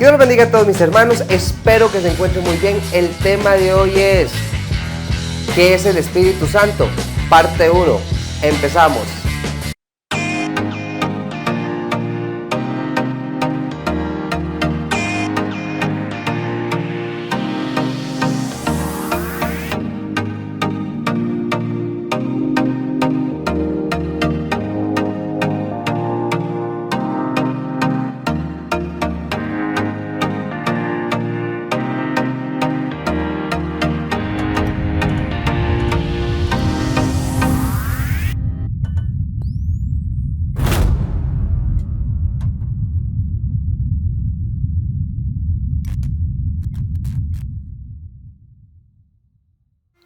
Que Dios los bendiga a todos mis hermanos, espero que se encuentren muy bien. El tema de hoy es ¿qué es el Espíritu Santo? Parte 1. Empezamos.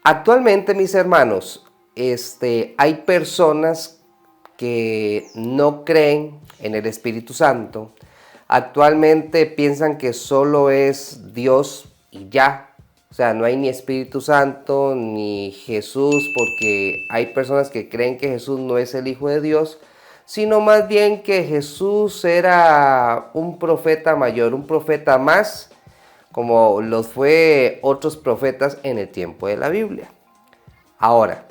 Actualmente, mis hermanos, hay personas que no creen en el Espíritu Santo. Actualmente piensan que solo es Dios y ya. O sea, no hay ni Espíritu Santo ni Jesús, porque hay personas que creen que Jesús no es el Hijo de Dios, sino más bien que Jesús era un profeta mayor, un profeta más, como los fue otros profetas en el tiempo de la Biblia. Ahora,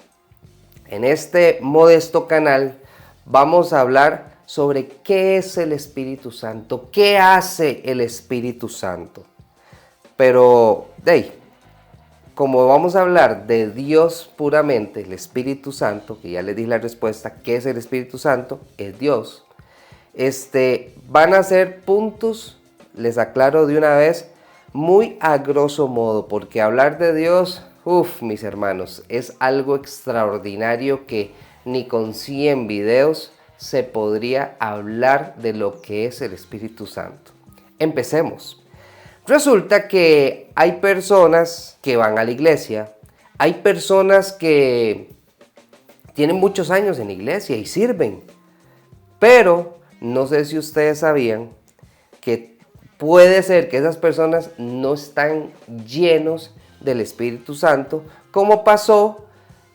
en este modesto canal vamos a hablar sobre qué es el Espíritu Santo, qué hace el Espíritu Santo. Pero, como vamos a hablar de Dios puramente, el Espíritu Santo, que ya les di la respuesta, ¿qué es el Espíritu Santo? Es Dios. Van a ser puntos, les aclaro de una vez, muy a grosso modo, porque hablar de Dios, mis hermanos, es algo extraordinario que ni con 100 videos se podría hablar de lo que es el Espíritu Santo. Empecemos. Resulta que hay personas que van a la iglesia, hay personas que tienen muchos años en la iglesia y sirven, pero no sé si ustedes sabían que puede ser que esas personas no están llenos del Espíritu Santo, como pasó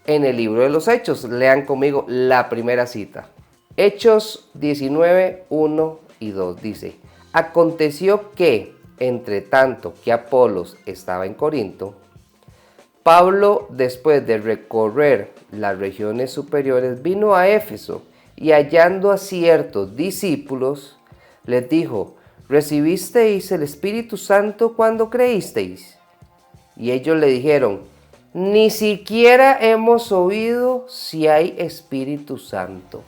en el libro de los Hechos. Lean conmigo la primera cita. Hechos 19, 1 y 2 dice: aconteció que, entre tanto que Apolos estaba en Corinto, Pablo, después de recorrer las regiones superiores, vino a Éfeso y hallando a ciertos discípulos, les dijo: ¿recibisteis el Espíritu Santo cuando creísteis? Y ellos le dijeron: ni siquiera hemos oído si hay Espíritu Santo.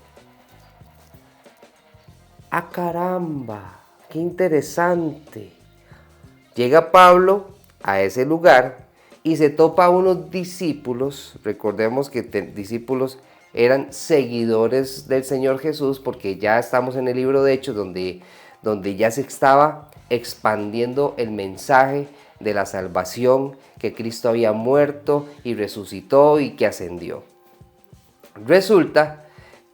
¡Ah, caramba! ¡Qué interesante! Llega Pablo a ese lugar y se topa a unos discípulos. Recordemos que discípulos eran seguidores del Señor Jesús, porque ya estamos en el libro de Hechos donde ya se estaba expandiendo el mensaje de la salvación, que Cristo había muerto y resucitó y que ascendió. Resulta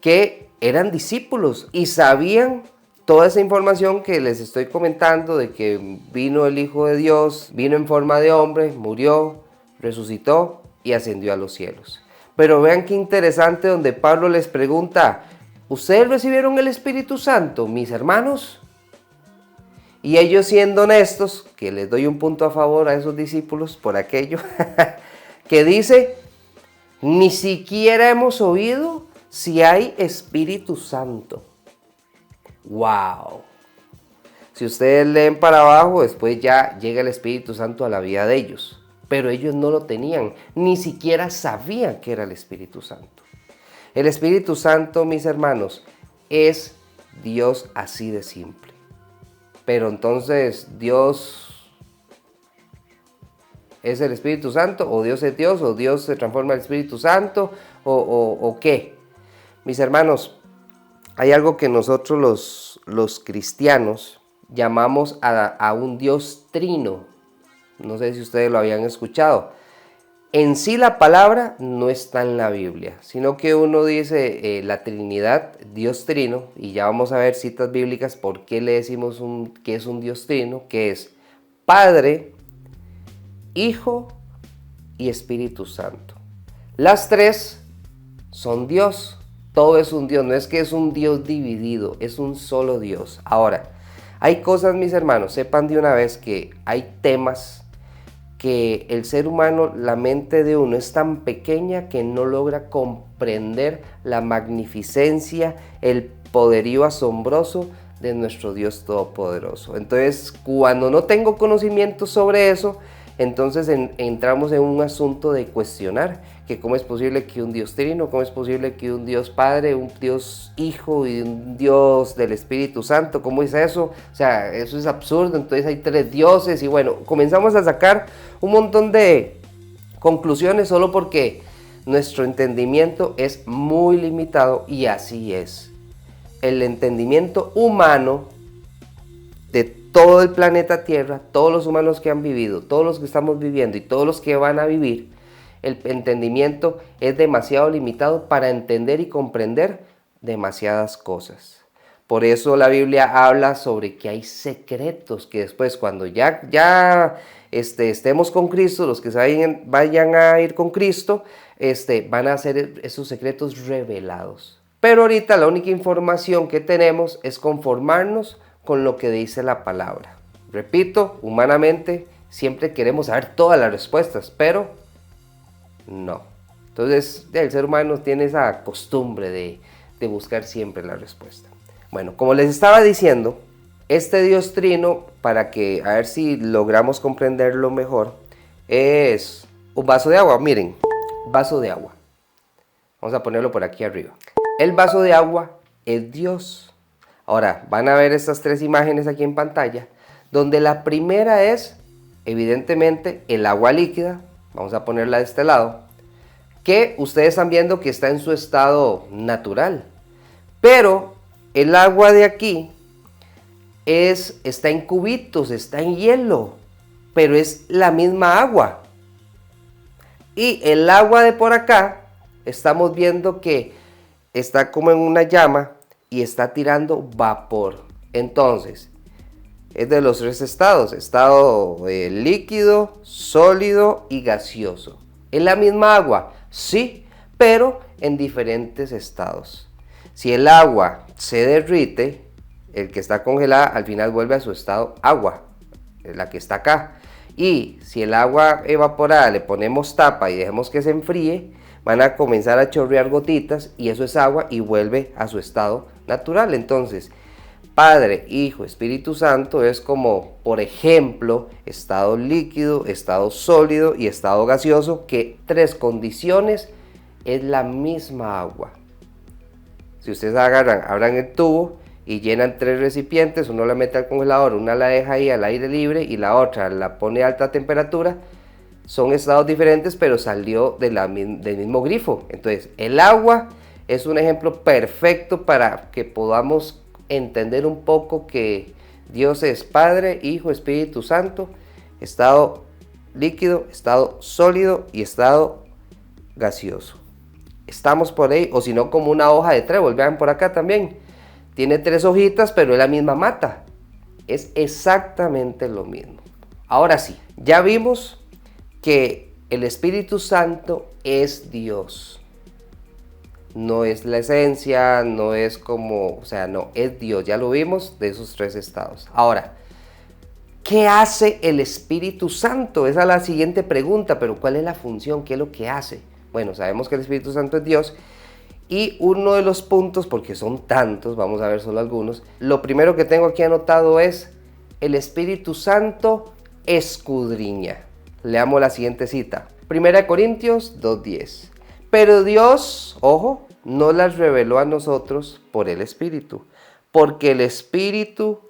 que eran discípulos y sabían toda esa información que les estoy comentando, de que vino el Hijo de Dios, vino en forma de hombre, murió, resucitó y ascendió a los cielos. Pero vean qué interesante, donde Pablo les pregunta: ¿ustedes recibieron el Espíritu Santo, mis hermanos? Y ellos, siendo honestos, que les doy un punto a favor a esos discípulos por aquello, que dice: ni siquiera hemos oído si hay Espíritu Santo. ¡Wow! Si ustedes leen para abajo, después ya llega el Espíritu Santo a la vida de ellos. Pero ellos no lo tenían, ni siquiera sabían que era el Espíritu Santo. El Espíritu Santo, mis hermanos, es Dios así de simple. Pero entonces, ¿Dios es el Espíritu Santo? ¿O Dios es Dios? ¿O Dios se transforma en el Espíritu Santo? ¿O qué? Mis hermanos, hay algo que nosotros los cristianos llamamos a un Dios trino. No sé si ustedes lo habían escuchado. En sí la palabra no está en la Biblia, sino que uno dice la Trinidad, Dios trino, y ya vamos a ver citas bíblicas por qué le decimos que es un Dios trino, que es Padre, Hijo y Espíritu Santo. Las tres son Dios, todo es un Dios, no es que es un Dios dividido, es un solo Dios. Ahora, Hay cosas, mis hermanos, sepan de una vez que hay temas que el ser humano, la mente de uno es tan pequeña que no logra comprender la magnificencia, el poderío asombroso de nuestro Dios Todopoderoso. Entonces, cuando no tengo conocimiento sobre eso, entonces entramos en un asunto de cuestionar que cómo es posible que un Dios trino, cómo es posible que un Dios Padre, un Dios Hijo y un Dios del Espíritu Santo, ¿cómo es eso? O sea, eso es absurdo, entonces hay 3 dioses y bueno, comenzamos a sacar un montón de conclusiones solo porque nuestro entendimiento es muy limitado y así es. El entendimiento humano de todo el planeta Tierra, todos los humanos que han vivido, todos los que estamos viviendo y todos los que van a vivir, el entendimiento es demasiado limitado para entender y comprender demasiadas cosas. Por eso la Biblia habla sobre que hay secretos que después cuando ya estemos con Cristo, los que vayan a ir con Cristo, van a ser esos secretos revelados. Pero ahorita la única información que tenemos es conformarnos con lo que dice la palabra. Repito, humanamente siempre queremos saber todas las respuestas, pero no. Entonces el ser humano tiene esa costumbre de buscar siempre la respuesta. Bueno, como les estaba diciendo, este Dios trino, para que a ver si logramos comprenderlo mejor, es un vaso de agua. Miren, vaso de agua. Vamos a ponerlo por aquí arriba. El vaso de agua es Dios. Ahora, van a ver estas 3 imágenes aquí en pantalla, donde la primera es, evidentemente, el agua líquida. Vamos a ponerla de este lado, que ustedes están viendo que está en su estado natural. Pero el agua de aquí está en cubitos, está en hielo, pero es la misma agua. Y el agua de por acá, estamos viendo que está como en una llama y está tirando vapor. Entonces, es de los 3 estados, estado líquido, sólido y gaseoso. ¿Es la misma agua? Sí, pero en diferentes estados. Si el agua se derrite, el que está congelada al final vuelve a su estado agua, la que está acá. Y si el agua evaporada le ponemos tapa y dejemos que se enfríe, van a comenzar a chorrear gotitas y eso es agua y vuelve a su estado natural. Entonces, Padre, Hijo, Espíritu Santo es como, por ejemplo, estado líquido, estado sólido y estado gaseoso, que 3 condiciones es la misma agua. Si ustedes abran el tubo y llenan 3 recipientes, uno la mete al congelador, una la deja ahí al aire libre y la otra la pone a alta temperatura, son estados diferentes, pero salió del mismo grifo. Entonces, el agua es un ejemplo perfecto para que podamos entender un poco que Dios es Padre, Hijo, Espíritu Santo, estado líquido, estado sólido y estado gaseoso. Estamos por ahí, o si no, como una hoja de trébol. Vean por acá también. Tiene 3 hojitas, pero es la misma mata. Es exactamente lo mismo. Ahora sí, ya vimos que el Espíritu Santo es Dios. No es la esencia, no es como, o sea, no, es Dios. Ya lo vimos de esos 3 estados. Ahora, ¿qué hace el Espíritu Santo? Esa es la siguiente pregunta, pero ¿cuál es la función? ¿Qué es lo que hace? Bueno, sabemos que el Espíritu Santo es Dios. Y uno de los puntos, porque son tantos, vamos a ver solo algunos. Lo primero que tengo aquí anotado es: el Espíritu Santo escudriña. Leamos la siguiente cita. 1 Corintios 2:10. Pero Dios, ojo, no las reveló a nosotros por el Espíritu, porque el Espíritu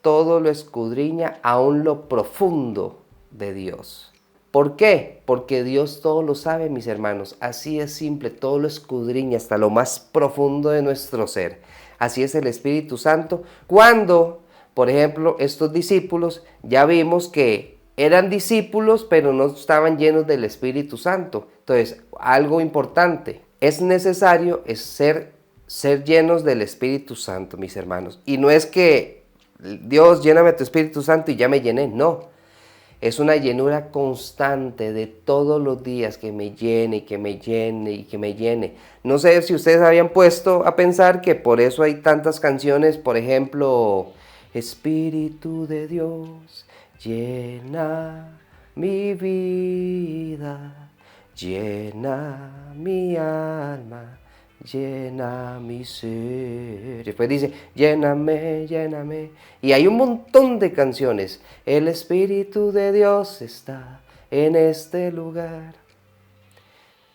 todo lo escudriña, aún lo profundo de Dios. ¿Por qué? Porque Dios todo lo sabe, mis hermanos. Así es simple, todo lo escudriña hasta lo más profundo de nuestro ser. Así es el Espíritu Santo. Cuando, por ejemplo, estos discípulos, ya vimos que eran discípulos, pero no estaban llenos del Espíritu Santo. Entonces, algo importante, es necesario ser llenos del Espíritu Santo, mis hermanos. Y no es que Dios, lléname tu Espíritu Santo y ya me llené, no. Es una llenura constante de todos los días, que me llene y que me llene y que me llene. No sé si ustedes habían puesto a pensar que por eso hay tantas canciones, por ejemplo, Espíritu de Dios, llena mi vida, llena mi alma, llena mi ser. Después dice, lléname, lléname. Y hay un montón de canciones. El Espíritu de Dios está en este lugar.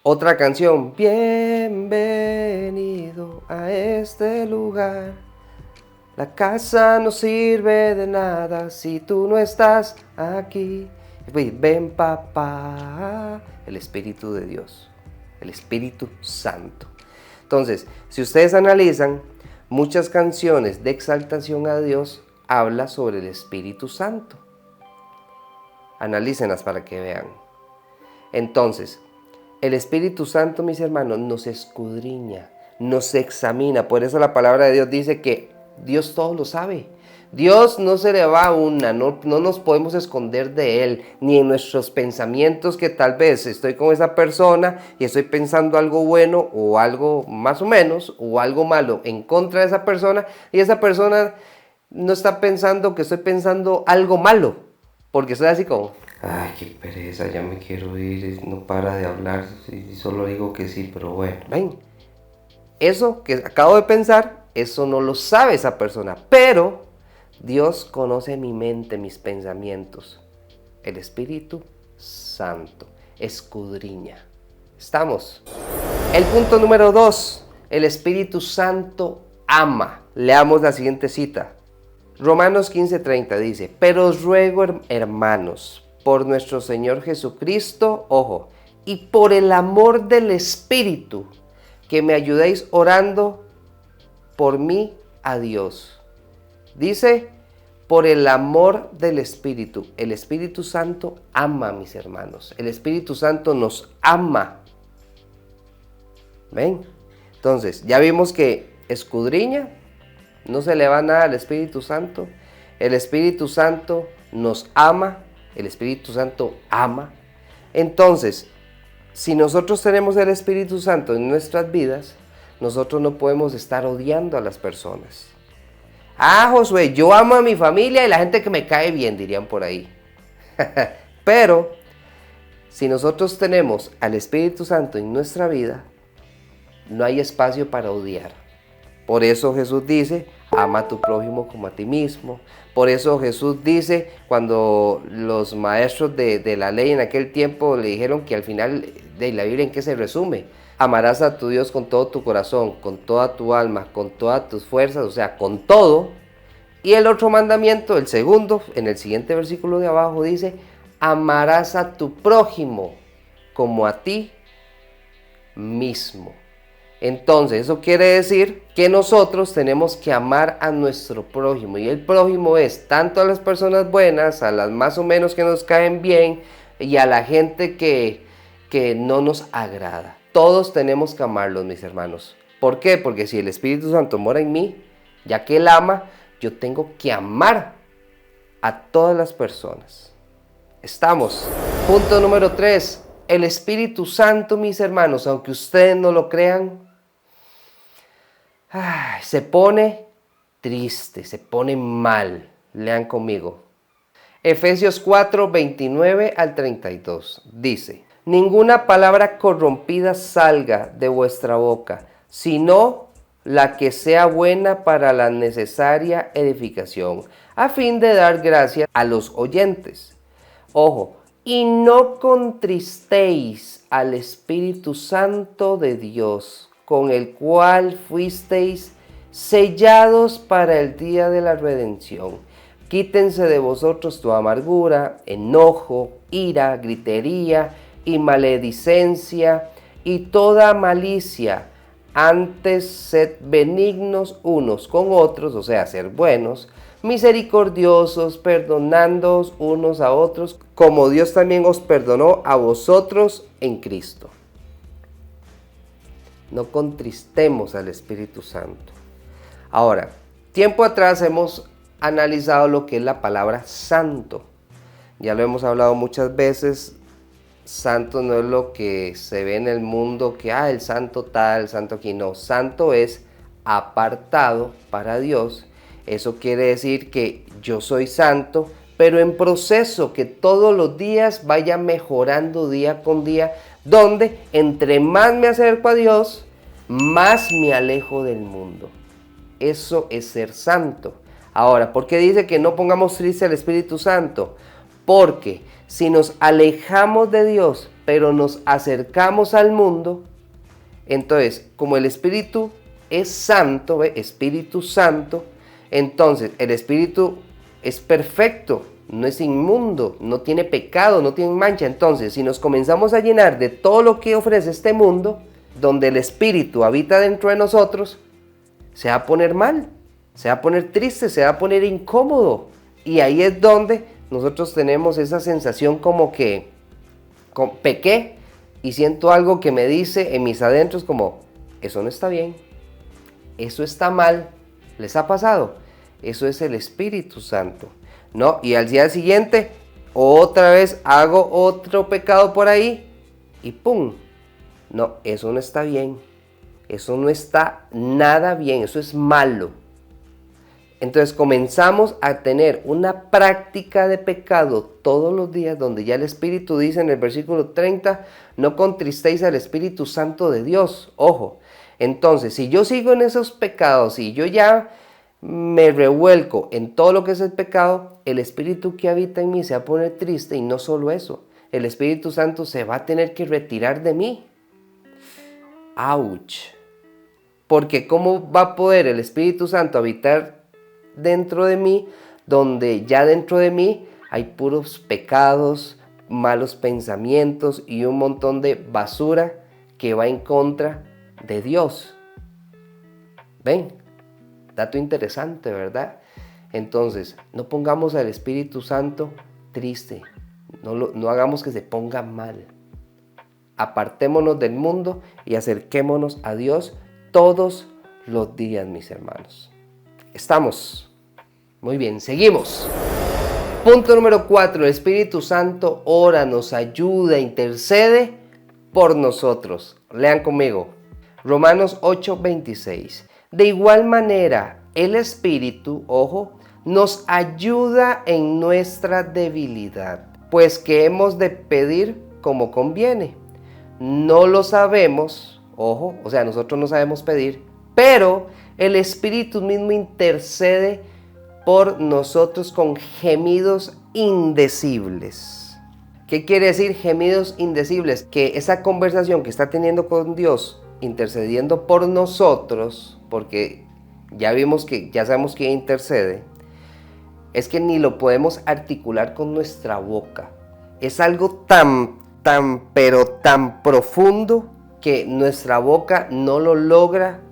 Otra canción, bienvenido a este lugar. La casa no sirve de nada si tú no estás aquí. Ven papá, el Espíritu de Dios, el Espíritu Santo. Entonces, si ustedes analizan, muchas canciones de exaltación a Dios hablan sobre el Espíritu Santo. Analícenlas para que vean. Entonces, el Espíritu Santo, mis hermanos, nos escudriña, nos examina. Por eso la palabra de Dios dice que Dios todo lo sabe. Dios no se le va a una, no nos podemos esconder de Él, ni en nuestros pensamientos que tal vez estoy con esa persona y estoy pensando algo bueno o algo más o menos, o algo malo en contra de esa persona, y esa persona no está pensando que estoy pensando algo malo, porque estoy así como, ay, qué pereza, ya me quiero ir, no para de hablar, y solo digo que sí, pero bueno, ven, eso que acabo de pensar, eso no lo sabe esa persona, pero Dios conoce mi mente, mis pensamientos. El Espíritu Santo escudriña. ¿Estamos? El punto número 2. El Espíritu Santo ama. Leamos la siguiente cita. Romanos 15:30 dice, pero os ruego, hermanos, por nuestro Señor Jesucristo, ojo, y por el amor del Espíritu, que me ayudéis orando por mí a Dios. Dice, por el amor del Espíritu. El Espíritu Santo ama, mis hermanos. El Espíritu Santo nos ama. ¿Ven? Entonces, ya vimos que escudriña, no se le va nada al Espíritu Santo. El Espíritu Santo nos ama. El Espíritu Santo ama. Entonces, si nosotros tenemos el Espíritu Santo en nuestras vidas, nosotros no podemos estar odiando a las personas. Ah, Josué, yo amo a mi familia y la gente que me cae bien, dirían por ahí. Pero, si nosotros tenemos al Espíritu Santo en nuestra vida, no hay espacio para odiar. Por eso Jesús dice, ama a tu prójimo como a ti mismo. Por eso Jesús dice, cuando los maestros de la ley en aquel tiempo le dijeron que al final de la Biblia, ¿en qué se resume? Amarás a tu Dios con todo tu corazón, con toda tu alma, con todas tus fuerzas, o sea, con todo. Y el otro mandamiento, el segundo, en el siguiente versículo de abajo dice, amarás a tu prójimo como a ti mismo. Entonces, eso quiere decir que nosotros tenemos que amar a nuestro prójimo. Y el prójimo es tanto a las personas buenas, a las más o menos que nos caen bien y a la gente que no nos agrada. Todos tenemos que amarlos, mis hermanos. ¿Por qué? Porque si el Espíritu Santo mora en mí, ya que Él ama, yo tengo que amar a todas las personas. Estamos. Punto número 3. El Espíritu Santo, mis hermanos, aunque ustedes no lo crean, se pone triste, se pone mal. Lean conmigo. Efesios 4, 29 al 32. Dice, ninguna palabra corrompida salga de vuestra boca, sino la que sea buena para la necesaria edificación, a fin de dar gracia a los oyentes. Ojo, y no contristéis al Espíritu Santo de Dios, con el cual fuisteis sellados para el día de la redención. Quítense de vosotros toda amargura, enojo, ira, gritería y maledicencia y toda malicia. Antes sed benignos unos con otros, o sea, ser buenos, misericordiosos, perdonándoos unos a otros, como Dios también os perdonó a vosotros en Cristo. No contristemos al Espíritu Santo. Ahora, tiempo atrás hemos analizado lo que es la palabra santo. Ya lo hemos hablado muchas veces. Santo no es lo que se ve en el mundo, que el santo tal, el santo aquí. No, santo es apartado para Dios. Eso quiere decir que yo soy santo, pero en proceso, que todos los días vaya mejorando día con día, donde entre más me acerco a Dios, más me alejo del mundo. Eso es ser santo. Ahora, ¿por qué dice que no pongamos triste al Espíritu Santo? Porque si nos alejamos de Dios, pero nos acercamos al mundo, entonces, como el Espíritu es santo, ¿ve? Espíritu Santo, entonces el Espíritu es perfecto, no es inmundo, no tiene pecado, no tiene mancha. Entonces, si nos comenzamos a llenar de todo lo que ofrece este mundo, donde el Espíritu habita dentro de nosotros, se va a poner mal, se va a poner triste, se va a poner incómodo. Y ahí es donde nosotros tenemos esa sensación como que pequé y siento algo que me dice en mis adentros como, eso no está bien, eso está mal. ¿Les ha pasado? Eso es el Espíritu Santo, ¿no? Y al día siguiente, otra vez hago otro pecado por ahí y ¡pum! No, eso no está bien. Eso no está nada bien, eso es malo. Entonces comenzamos a tener una práctica de pecado todos los días, donde ya el Espíritu dice en el versículo 30, no contristéis al Espíritu Santo de Dios. Ojo, entonces si yo sigo en esos pecados y yo ya me revuelco en todo lo que es el pecado, el Espíritu que habita en mí se va a poner triste, y no solo eso, el Espíritu Santo se va a tener que retirar de mí. ¡Auch! Porque ¿cómo va a poder el Espíritu Santo habitar dentro de mí, donde ya dentro de mí hay puros pecados, malos pensamientos y un montón de basura que va en contra de Dios? ¿Ven? Dato interesante, ¿verdad? Entonces, no pongamos al Espíritu Santo triste, no hagamos que se ponga mal. Apartémonos del mundo y acerquémonos a Dios todos los días, mis hermanos. ¿Estamos? Muy bien, seguimos. Punto número 4. El Espíritu Santo ora, nos ayuda, intercede por nosotros. Lean conmigo. Romanos 8:26. De igual manera, el Espíritu, ojo, nos ayuda en nuestra debilidad, pues que hemos de pedir como conviene. No lo sabemos, ojo, o sea, nosotros no sabemos pedir, pero el Espíritu mismo intercede por nosotros con gemidos indecibles. ¿Qué quiere decir gemidos indecibles? Que esa conversación que está teniendo con Dios, intercediendo por nosotros, porque ya sabemos que intercede, es que ni lo podemos articular con nuestra boca. Es algo pero tan profundo que nuestra boca no lo logra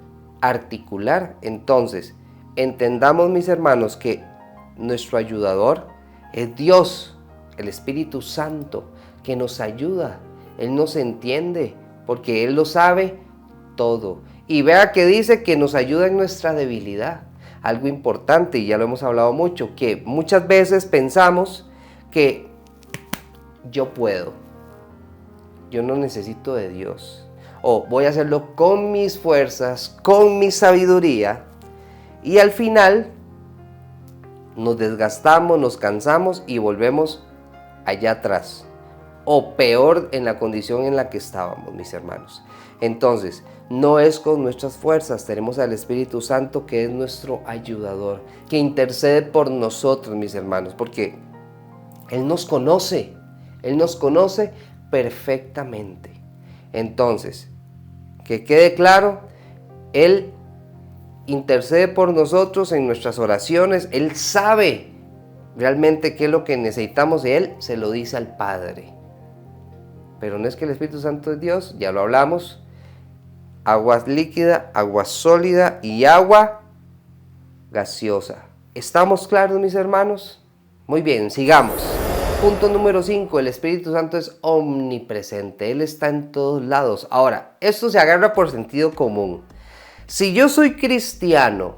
articular. Entonces, entendamos, mis hermanos, que nuestro ayudador es Dios, el Espíritu Santo, que nos ayuda. Él nos entiende, porque Él lo sabe todo. Y vea que dice que nos ayuda en nuestra debilidad. Algo importante, y ya lo hemos hablado mucho, que muchas veces pensamos que yo puedo, yo no necesito de Dios, o voy a hacerlo con mis fuerzas, con mi sabiduría, y al final nos desgastamos, nos cansamos y volvemos allá atrás, o peor en la condición en la que estábamos, mis hermanos. Entonces, no es con nuestras fuerzas, tenemos al Espíritu Santo, que es nuestro ayudador, que intercede por nosotros, mis hermanos, porque Él nos conoce perfectamente. Entonces, que quede claro, Él intercede por nosotros en nuestras oraciones. Él sabe realmente qué es lo que necesitamos y Él se lo dice al Padre. Pero no es que el Espíritu Santo es Dios, ya lo hablamos. Agua líquida, agua sólida y agua gaseosa. ¿Estamos claros, mis hermanos? Muy bien, sigamos. Punto número 5. El Espíritu Santo es omnipresente. Él está en todos lados. Ahora, esto se agarra por sentido común. Si yo soy cristiano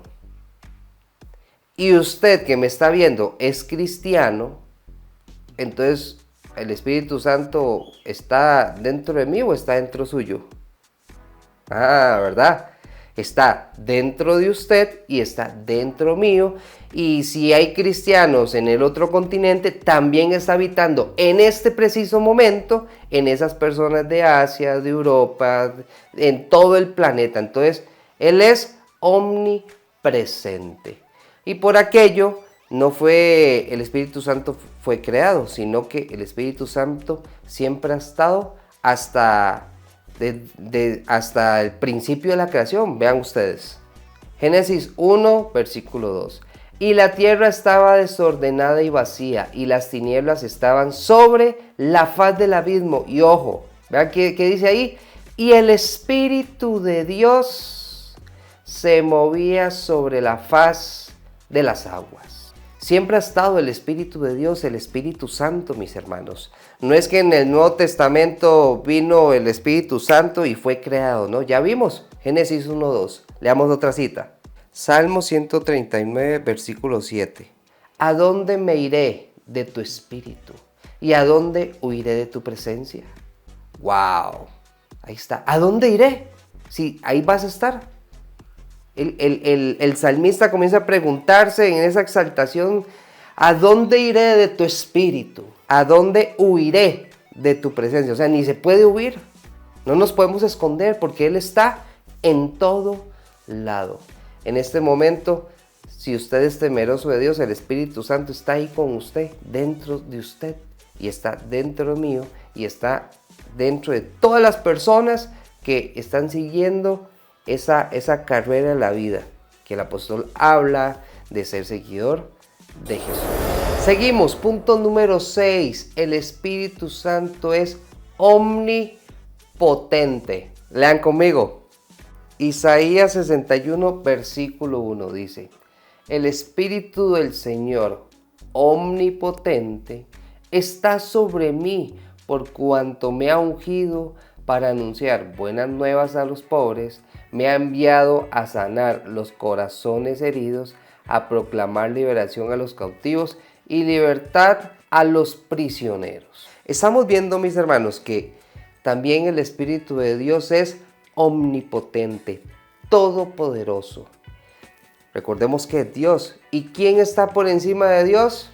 y usted que me está viendo es cristiano, entonces ¿el Espíritu Santo está dentro de mí o está dentro suyo? ¿Verdad? Está dentro de usted y está dentro mío. Y si hay cristianos en el otro continente, también está habitando en este preciso momento en esas personas de Asia, de Europa, en todo el planeta. Entonces, Él es omnipresente. Y por aquello, no fue el Espíritu Santo fue creado, sino que el Espíritu Santo siempre ha estado hasta el principio de la creación. Vean ustedes. Génesis 1, versículo 2. Y la tierra estaba desordenada y vacía, y las tinieblas estaban sobre la faz del abismo. Y ojo, vean qué dice ahí. Y el Espíritu de Dios se movía sobre la faz de las aguas. Siempre ha estado el Espíritu de Dios, el Espíritu Santo, mis hermanos. No es que en el Nuevo Testamento vino el Espíritu Santo y fue creado, ¿no? Ya vimos, Génesis 1:2. Leamos otra cita. Salmo 139, versículo 7. ¿A dónde me iré de tu Espíritu? ¿Y a dónde huiré de tu presencia? ¡Wow! Ahí está. ¿A dónde iré? Sí, ahí vas a estar. El salmista comienza a preguntarse en esa exaltación, ¿a dónde iré de tu espíritu? ¿A dónde huiré de tu presencia? O sea, ni se puede huir, no nos podemos esconder porque Él está en todo lado. En este momento, si usted es temeroso de Dios, el Espíritu Santo está ahí con usted, dentro de usted, y está dentro mío, y está dentro de todas las personas que están siguiendo esa carrera en la vida, que el apóstol habla de ser seguidor de Jesús. Seguimos, punto número 6. El Espíritu Santo es omnipotente. Lean conmigo. Isaías 61, versículo 1 dice: el Espíritu del Señor omnipotente está sobre mí, por cuanto me ha ungido para anunciar buenas nuevas a los pobres, me ha enviado a sanar los corazones heridos, a proclamar liberación a los cautivos y libertad a los prisioneros. Estamos viendo, mis hermanos, que también el Espíritu de Dios es omnipotente, todopoderoso. Recordemos que es Dios. ¿Y quién está por encima de Dios?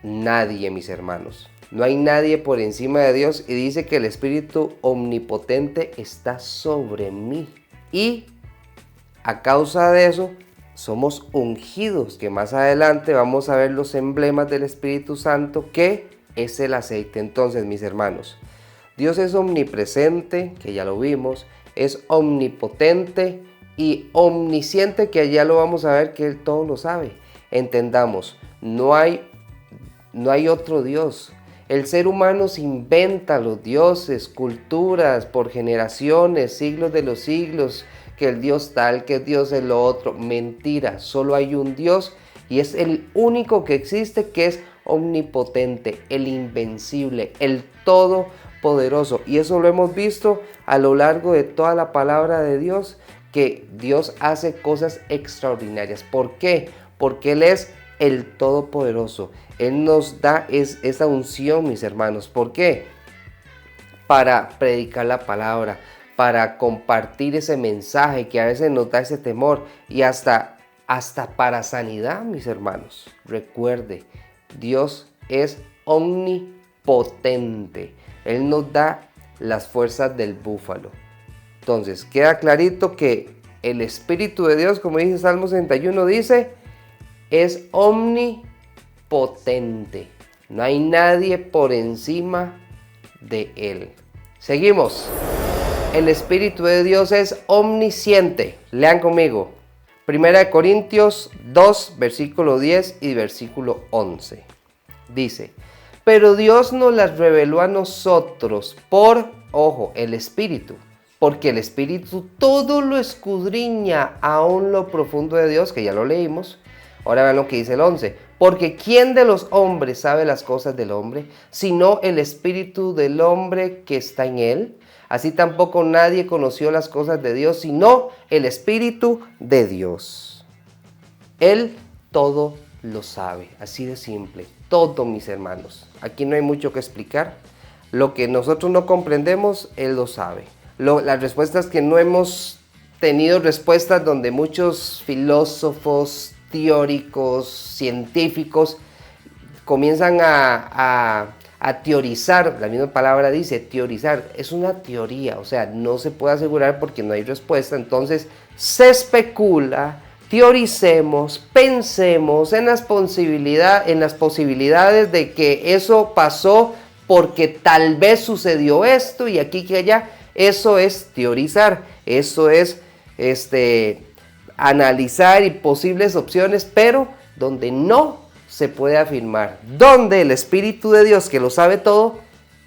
Nadie, mis hermanos. No hay nadie por encima de Dios, y dice que el Espíritu omnipotente está sobre mí. Y a causa de eso somos ungidos, que más adelante vamos a ver los emblemas del Espíritu Santo, que es el aceite. Entonces, mis hermanos, Dios es omnipresente, que ya lo vimos, es omnipotente y omnisciente, que ya lo vamos a ver que Él todo lo sabe. Entendamos, no hay otro Dios. El ser humano se inventa los dioses, culturas por generaciones, siglos de los siglos, que el Dios tal, que el Dios es lo otro. Mentira, solo hay un Dios y es el único que existe, que es omnipotente, el invencible, el todopoderoso. Y eso lo hemos visto a lo largo de toda la palabra de Dios, que Dios hace cosas extraordinarias. ¿Por qué? Porque Él es el Todopoderoso. Él nos da esa unción, mis hermanos. ¿Por qué? Para predicar la palabra, para compartir ese mensaje que a veces nos da ese temor, y hasta para sanidad, mis hermanos. Recuerde, Dios es omnipotente. Él nos da las fuerzas del búfalo. Entonces, queda clarito que el Espíritu de Dios, como dice Salmo 61, dice, es omnipotente. No hay nadie por encima de Él. Seguimos. El Espíritu de Dios es omnisciente. Lean conmigo. 1 Corintios 2, versículo 10 y versículo 11. Dice: pero Dios nos las reveló a nosotros por, ojo, el Espíritu. Porque el Espíritu todo lo escudriña, aún lo profundo de Dios, que ya lo leímos. Ahora vean lo que dice el 11. Porque ¿quién de los hombres sabe las cosas del hombre, sino el espíritu del hombre que está en él? Así tampoco nadie conoció las cosas de Dios, sino el Espíritu de Dios. Él todo lo sabe, así de simple. Todo, mis hermanos. Aquí no hay mucho que explicar. Lo que nosotros no comprendemos, Él lo sabe. Las respuestas que no hemos tenido respuestas donde muchos filósofos, teóricos, científicos comienzan a teorizar. La misma palabra dice teorizar, es una teoría, o sea, no se puede asegurar porque no hay respuesta. Entonces se especula, teoricemos, pensemos en las posibilidades de que eso pasó porque tal vez sucedió esto y aquí que allá. Eso es teorizar, eso es analizar y posibles opciones, pero donde no se puede afirmar, donde el Espíritu de Dios, que lo sabe todo,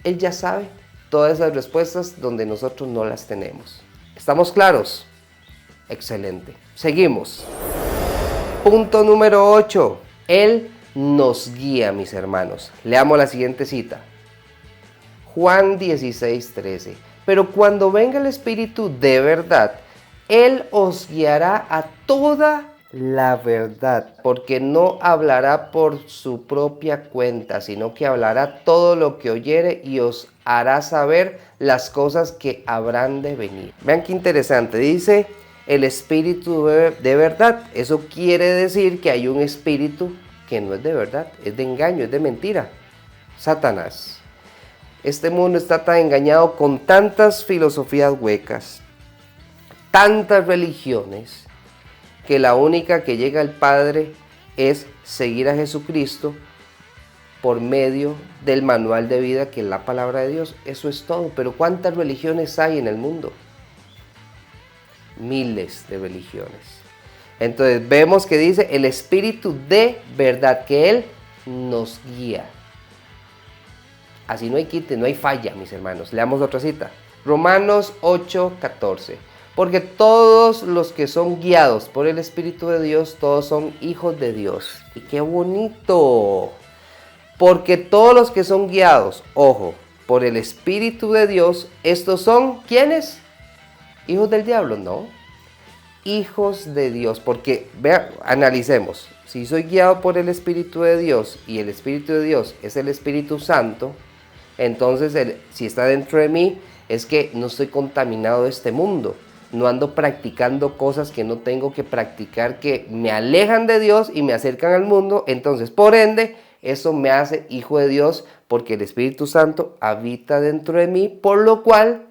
Él ya sabe todas esas respuestas donde nosotros no las tenemos. ¿Estamos claros? Excelente. Seguimos. Punto número 8. Él nos guía, mis hermanos. Leamos la siguiente cita. Juan 16:13. Pero cuando venga el Espíritu de verdad, Él os guiará a toda la verdad, porque no hablará por su propia cuenta, sino que hablará todo lo que oyere y os hará saber las cosas que habrán de venir. Vean qué interesante, dice el Espíritu de verdad. Eso quiere decir que hay un espíritu que no es de verdad, es de engaño, es de mentira. Satanás. Este mundo está tan engañado con tantas filosofías huecas, tantas religiones, que la única que llega al Padre es seguir a Jesucristo por medio del manual de vida que es la palabra de Dios. Eso es todo. Pero ¿cuántas religiones hay en el mundo? Miles de religiones. Entonces vemos que dice el Espíritu de verdad, que Él nos guía. Así no hay quite, no hay falla, mis hermanos. Leamos otra cita. Romanos 8:14. Porque todos los que son guiados por el Espíritu de Dios, todos son hijos de Dios. Y qué bonito. Porque todos los que son guiados, ojo, por el Espíritu de Dios, estos son, ¿quiénes? Hijos del diablo, no. Hijos de Dios. Porque, vea, analicemos. Si soy guiado por el Espíritu de Dios y el Espíritu de Dios es el Espíritu Santo, entonces si está dentro de mí es que no estoy contaminado de este mundo. No ando practicando cosas que no tengo que practicar, que me alejan de Dios y me acercan al mundo. Entonces, por ende, eso me hace hijo de Dios porque el Espíritu Santo habita dentro de mí, por lo cual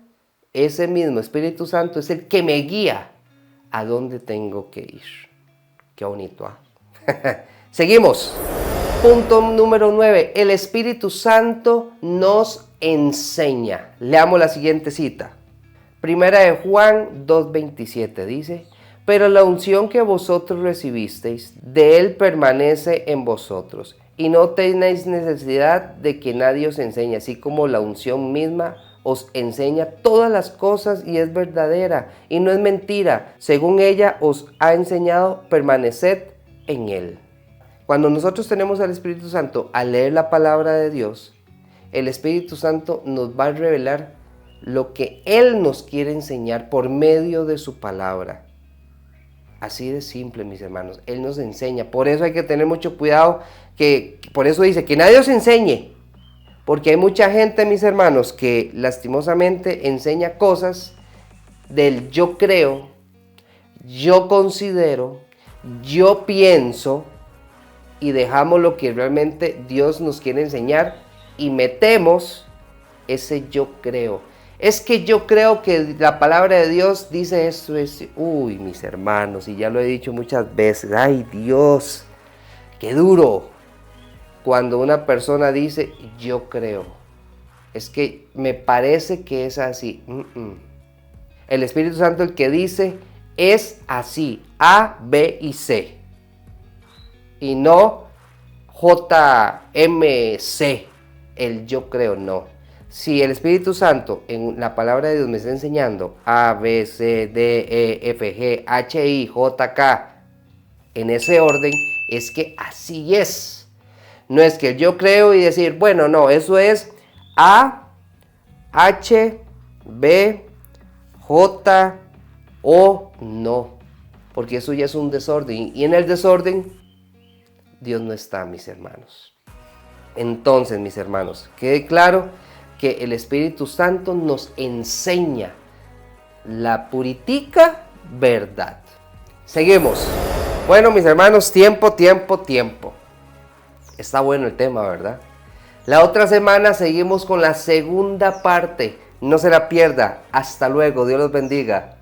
ese mismo Espíritu Santo es el que me guía a dónde tengo que ir. Qué bonito, ¿ah? Seguimos. Punto número 9. El Espíritu Santo nos enseña. Leamos la siguiente cita. Primera de Juan 2:27 dice, pero la unción que vosotros recibisteis, de Él permanece en vosotros, y no tenéis necesidad de que nadie os enseñe, así como la unción misma os enseña todas las cosas y es verdadera, y no es mentira. Según ella os ha enseñado, permaneced en Él. Cuando nosotros tenemos al Espíritu Santo, al leer la palabra de Dios, el Espíritu Santo nos va a revelar lo que Él nos quiere enseñar por medio de su palabra. Así de simple, mis hermanos. Él nos enseña. Por eso hay que tener mucho cuidado. Por eso dice que nadie os enseñe. Porque hay mucha gente, mis hermanos, que lastimosamente enseña cosas del yo creo, yo considero, yo pienso, y dejamos lo que realmente Dios nos quiere enseñar y metemos ese yo creo. Es que yo creo que la palabra de Dios dice esto. Uy, mis hermanos, y ya lo he dicho muchas veces. Ay, Dios, qué duro. Cuando una persona dice, yo creo. Es que me parece que es así. El Espíritu Santo el que dice, es así. A, B y C. Y no JMC. El yo creo, no. Si el Espíritu Santo en la palabra de Dios me está enseñando A, B, C, D, E, F, G, H, I, J, K, en ese orden, es que así es. No es que yo creo y decir, bueno, no, eso es A, H, B, J, O, no. Porque eso ya es un desorden. Y en el desorden, Dios no está, mis hermanos. Entonces, mis hermanos, quede claro que el Espíritu Santo nos enseña la puritica verdad. Seguimos. Bueno, mis hermanos, tiempo. Está bueno el tema, ¿verdad? La otra semana seguimos con la segunda parte. No se la pierda. Hasta luego. Dios los bendiga.